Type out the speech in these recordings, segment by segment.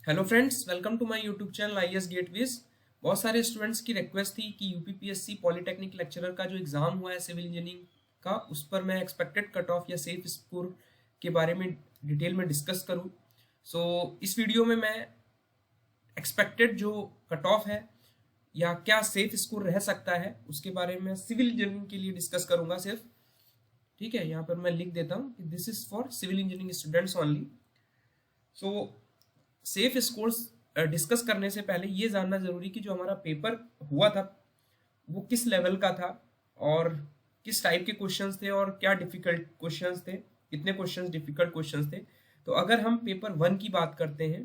Hello friends, welcome to my YouTube channel IES-GATEWiz। बहुत सारे students की रिक्वेस्ट थी कि यूपीपीएससी पॉलीटेक्निक लेक्चरर का जो एग्ज़ाम हुआ है सिविल इंजीनियरिंग का, उस पर मैं एक्सपेक्टेड कट ऑफ या सेफ स्कोर के बारे में डिटेल में डिस्कस करूं। इस वीडियो में मैं एक्सपेक्टेड जो कट ऑफ है या क्या सेफ स्कोर रह सकता है उसके बारे में सिविल इंजीनियरिंग के लिए डिस्कस करूंगा सिर्फ। ठीक है, यहाँ पर मैं लिख देता हूँ कि this is for civil engineering students only. Safe scores discuss करने से पहले ये जानना जरूरी कि जो हमारा पेपर हुआ था वो किस लेवल का था और किस टाइप के क्वेश्चंस थे और क्या डिफिकल्ट क्वेश्चंस थे, कितने क्वेश्चंस डिफिकल्ट क्वेश्चंस थे। तो अगर हम पेपर 1 की बात करते हैं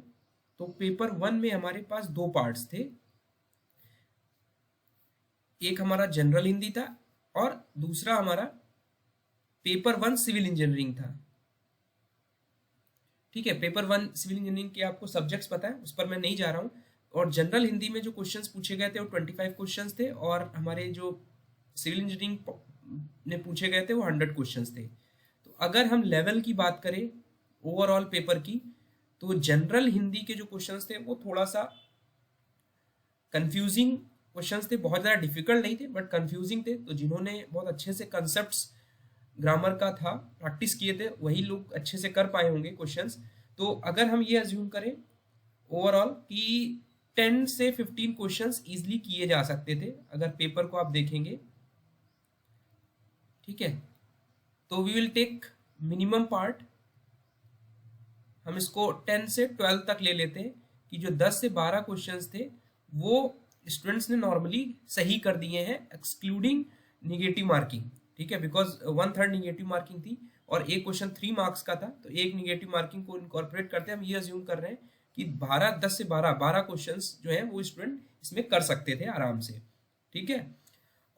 तो पेपर 1 में हमारे पास दो पार्ट्स थे। एक हमारा जनरल हिंदी था और दूसरा हमारा पेपर 1 सिविल इंजीनियरिंग था। ठीक है, पेपर 1 सिविल इंजीनियरिंग के आपको सब्जेक्ट्स पता है, उस पर मैं नहीं जा रहा हूँ। और जनरल हिंदी में जो क्वेश्चंस पूछे गए थे वो 25 क्वेश्चंस थे और हमारे जो सिविल इंजीनियरिंग ने पूछे गए थे वो 100 क्वेश्चंस थे। तो अगर हम लेवल की बात करें ओवरऑल पेपर की, तो जनरल हिंदी के जो क्वेश्चंस थे वो थोड़ा सा कंफ्यूजिंग क्वेश्चंस थे, बहुत ज़्यादा डिफिकल्ट नहीं थे बट कंफ्यूजिंग थे। तो जिन्होंने बहुत अच्छे से कंसेप्ट्स ग्रामर का था प्रैक्टिस किए थे वही लोग अच्छे से कर पाए होंगे क्वेश्चंस। तो अगर हम ये अज्यूम करें ओवरऑल कि 10 से 15 क्वेश्चंस इजीली किए जा सकते थे अगर पेपर को आप देखेंगे। ठीक है, तो we will take minimum part, हम इसको 10 से 12 तक ले लेते हैं कि जो 10 से 12 क्वेश्चंस थे वो स्टूडेंट्स ने नॉर्मली सही कर दिए हैं एक्सक्लूडिंग निगेटिव मार्किंग। ठीक है, बिकॉज 1/3 निगेटिव मार्किंग थी और एक क्वेश्चन 3 मार्क्स का था, तो एक निगेटिव मार्किंग को इनकॉर्पोरेट करते हैं। हम ये अज्यूम कर रहे हैं कि 10 से 12 क्वेश्चंस जो है वो स्टूडेंट इसमें कर सकते थे आराम से। ठीक है,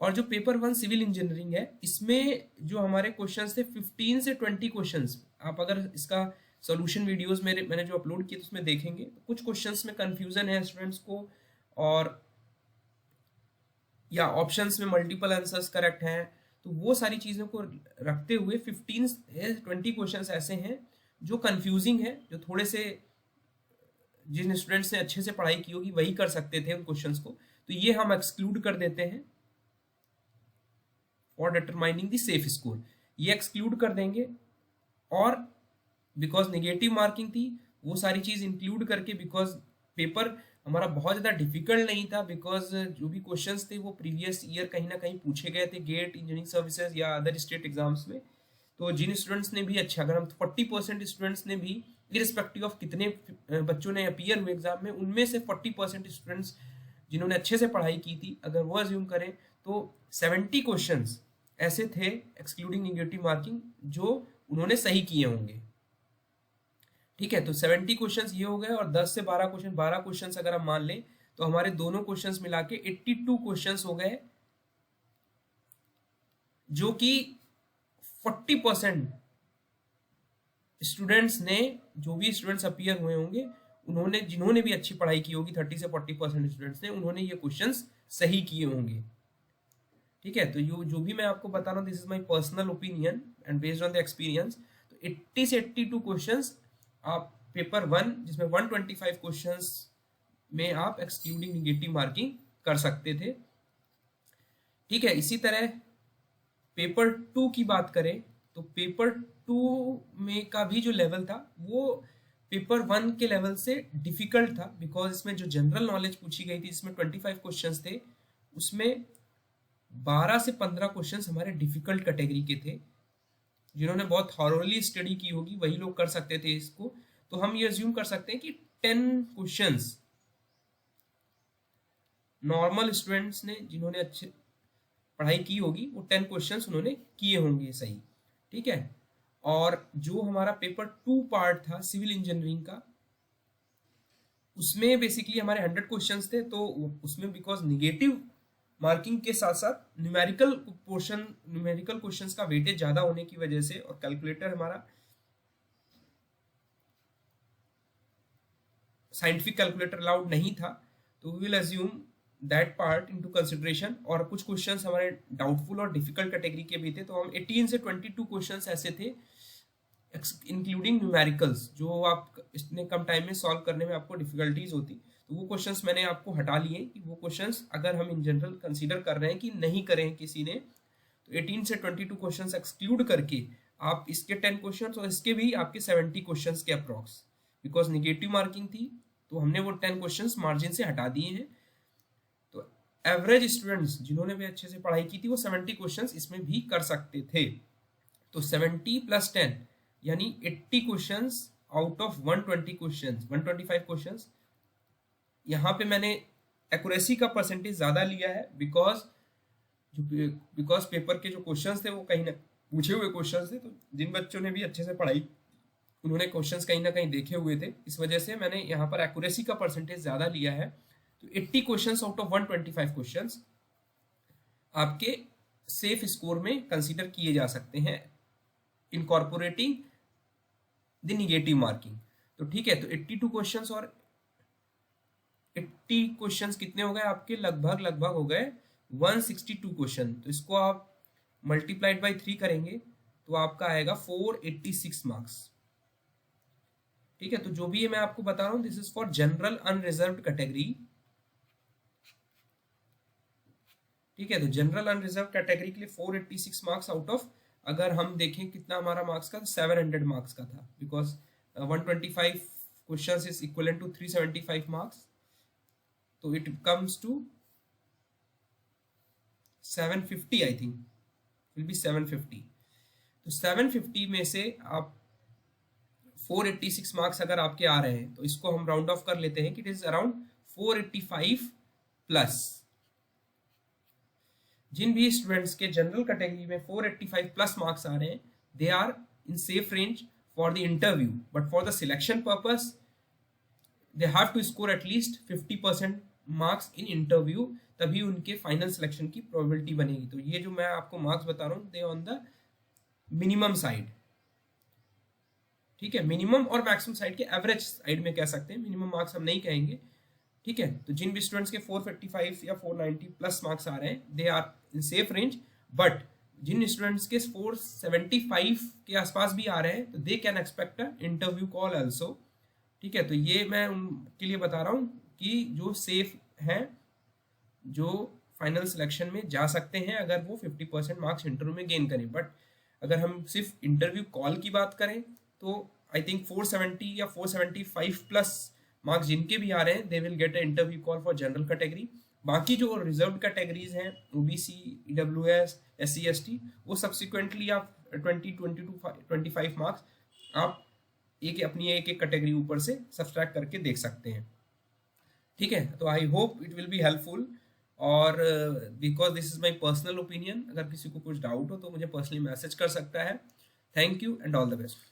और जो पेपर 1 सिविल इंजीनियरिंग है इसमें जो हमारे क्वेश्चंस थे 15 से 20 क्वेश्चंस, आप अगर इसका सोल्यूशन वीडियोस मैंने जो अपलोड किए उसमें देखेंगे तो कुछ क्वेश्चंस में कंफ्यूजन है स्टूडेंट्स को, और या ऑप्शंस में मल्टीपल आंसर्स करेक्ट हैं। तो वो सारी चीज़ों को रखते हुए 15 से 20 क्वेश्चंस ऐसे हैं जो कंफ्यूजिंग है, जो थोड़े से जिन स्टूडेंट्स ने अच्छे से पढ़ाई की होगी वही कर सकते थे उन क्वेश्चंस को। तो ये हम एक्सक्लूड कर देते हैं for determining the safe score, ये एक्सक्लूड कर देंगे। और बिकॉज नेगेटिव मार्किंग थी वो सारी चीज़ इंक्लूड करके, बिकॉज पेपर हमारा बहुत ज़्यादा डिफिकल्ट नहीं था, बिकॉज जो भी क्वेश्चंस थे वो प्रीवियस ईयर कहीं ना कहीं पूछे गए थे गेट, इंजीनियरिंग सर्विसेज या अदर स्टेट एग्जाम्स में। तो जिन स्टूडेंट्स ने भी अच्छा, अगर हम 40% स्टूडेंट्स ने भी इरिस्पेक्टिव ऑफ कितने बच्चों ने अपीयर हुए एग्जाम में, उनमें से 40% स्टूडेंट्स जिन्होंने अच्छे से पढ़ाई की थी, अगर वो अज्यूम करें तो 70 क्वेश्चन ऐसे थे एक्सक्लूडिंग निगेटिव मार्किंग जो उन्होंने सही किए होंगे। ठीक है, तो 70 क्वेश्चंस ये हो गए और 10 से 12 क्वेश्चंस अगर हम मान लें तो हमारे दोनों क्वेश्चंस मिला के 82 क्वेश्चंस हो गए, जो कि 40% स्टूडेंट्स ने, जो भी स्टूडेंट्स अपीयर हुए होंगे उन्होंने, जिन्होंने भी अच्छी पढ़ाई की होगी 30 से 40% स्टूडेंट्स ने, उन्होंने ये क्वेश्चंस सही किए होंगे। ठीक है, तो जो भी मैं आपको बता रहा हूँ this is my personal opinion and based on the experience. तो 80 से 82 क्वेश्चंस आप पेपर 1 जिसमें 125 क्वेश्चंस में आप एक्सक्लूडिंग निगेटिव मार्किंग कर सकते थे। ठीक है, इसी तरह पेपर 2 की बात करें तो पेपर 2 में का भी जो लेवल था वो पेपर 1 के लेवल से डिफिकल्ट था, बिकॉज इसमें जो जनरल नॉलेज पूछी गई थी इसमें 25 क्वेश्चंस थे, उसमें 12 से 15 क्वेश्चंस हमारे डिफिकल्ट कैटेगरी के थे। जिन्होंने बहुत थॉरोली स्टडी की होगी वही लोग कर सकते थे इसको। तो हम ये अज्यूम कर सकते हैं कि 10 क्वेश्चंस नॉर्मल स्टूडेंट्स ने, जिन्होंने अच्छे पढ़ाई की होगी, वो 10 क्वेश्चंस उन्होंने किए होंगे सही। ठीक है, और जो हमारा पेपर 2 पार्ट था सिविल इंजीनियरिंग का, उसमें बेसिकली हमारे 100 क्वेश्चंस थे। तो उसमें बिकॉज निगेटिव मार्किंग के साथ साथ न्यूमेरिकल क्वेश्चंस का वेटेज ज्यादा होने की वजह से, और कैलकुलेटर हमारा साइंटिफिक कैलकुलेटर अलाउड नहीं था, तो we will assume that part into consideration. और कुछ क्वेश्चंस हमारे डाउटफुल और डिफिकल्ट कैटेगरी के भी थे, तो हम 18 से 22 क्वेश्चंस ऐसे थे इंक्लूडिंग न्यूमेरिकल्स, जो आप इतने कम टाइम में सॉल्व करने में आपको डिफिकल्टीज होती, तो वो क्वेश्चंस मैंने आपको हटा लिए कि वो क्वेश्चंस अगर हम इन जनरल कंसीडर कर रहे हैं कि नहीं करें किसी ने, तो 18 से 22 क्वेश्चंस एक्सक्लूड करके आप इसके 10 क्वेश्चंस और इसके भी आपके 70 क्वेश्चंस के अप्रॉक्स, बिकॉज निगेटिव मार्किंग थी तो हमने वो 10 क्वेश्चंस मार्जिन से हटा दिए हैं। तो एवरेज स्टूडेंट्स जिन्होंने भी अच्छे से पढ़ाई की थी वो 70 क्वेश्चंस इसमें भी कर सकते थे। तो 70 + 10 यानी 80 questions out of 120 questions, 125 questions. यहाँ पे मैंने एक्यूरेसी का परसेंटेज ज्यादा लिया है बिकॉज पेपर के जो क्वेश्चंस थे वो कहीं ना पूछे हुए क्वेश्चंस थे, तो जिन बच्चों ने भी अच्छे से पढ़ाई उन्होंने क्वेश्चंस कहीं ना कहीं देखे हुए थे, इस वजह से मैंने यहाँ पर एक्यूरेसी का परसेंटेज ज्यादा लिया है। तो 80 क्वेश्चंस आउट ऑफ 125 क्वेश्चंस आपके सेफ स्कोर में कंसीडर किए जा सकते हैं, इनकॉर्पोरेटिंग द निगेटिव मार्किंग। तो ठीक है, तो 82 क्वेश्चंस और 80 क्वेश्चंस कितने हो गए आपके, लगभग हो गए 162 क्वेश्चन। तो इसको आप मल्टीप्लाइड बाई 3 करेंगे तो आपका आएगा 486 मार्क्स। ठीक है, तो जो भी है मैं आपको बता रहा हूं, this is for general unreserved category. ठीक है, तो जनरल अनरिजर्व कैटेगरी के लिए 486 मार्क्स आउट ऑफ, अगर हम देखें कितना हमारा मार्क्स का, 700 मार्क्स का था, because 125 questions is equal to 375 marks, तो it comes to 750, I think will be 750। तो 750 में से आप 486 मार्क्स अगर आपके आ रहे हैं तो इसको हम राउंड ऑफ कर लेते हैं कि इट इज अराउंड 485 प्लस। जिन भी स्टूडेंट्स के जनरल कैटेगरी में 485 प्लस मार्क्स आ रहे हैं, they are in safe range for the interview, but for the selection purpose they have to score at least 50% marks in interview, तभी उनके फाइनल सिलेक्शन की probability बनेगी। तो ये जो मैं आपको मार्क्स बता रहा हूँ, दे ऑन द मिनिमम साइड। ठीक है, मिनिमम और मैक्सिमम साइड के एवरेज साइड में कह सकते हैं, मिनिमम मार्क्स हम नहीं कहेंगे। ठीक है, तो जिन भी स्टूडेंट्स के 455 या 490 प्लस मार्क्स आ रहे हैं, they are in safe range, but जिन स्टूडेंट्स के 475 के आसपास भी आ रहे हैं, तो they can expect a interview call also. ठीक है, तो ये मैं उनके लिए बता रहा हूँ कि जो सेफ हैं, जो फाइनल सिलेक्शन में जा सकते हैं अगर वो 50% मार्क्स इंटरव्यू में गेन करें। बट अगर हम सिर्फ इंटरव्यू कॉल की बात करें तो आई थिंक 470 या 475 प्लस मार्क्स जिनके भी आ रहे हैं, they will get a interview call for general category. बाकी जो रिजर्व्ड कैटेगरीज हैं, ओबीसी, ईडब्ल्यूएस, एससी, एसटी, वो सब्सिक्वेंटली आप 25 मार्क्स आप अपनी एक कैटेगरी ऊपर से सब्सट्रैक्ट करके देख सकते हैं। ठीक है, तो I hope it will be helpful, और because this is my personal opinion, अगर किसी को कुछ डाउट हो तो मुझे पर्सनली मैसेज कर सकता है। Thank you and all the best.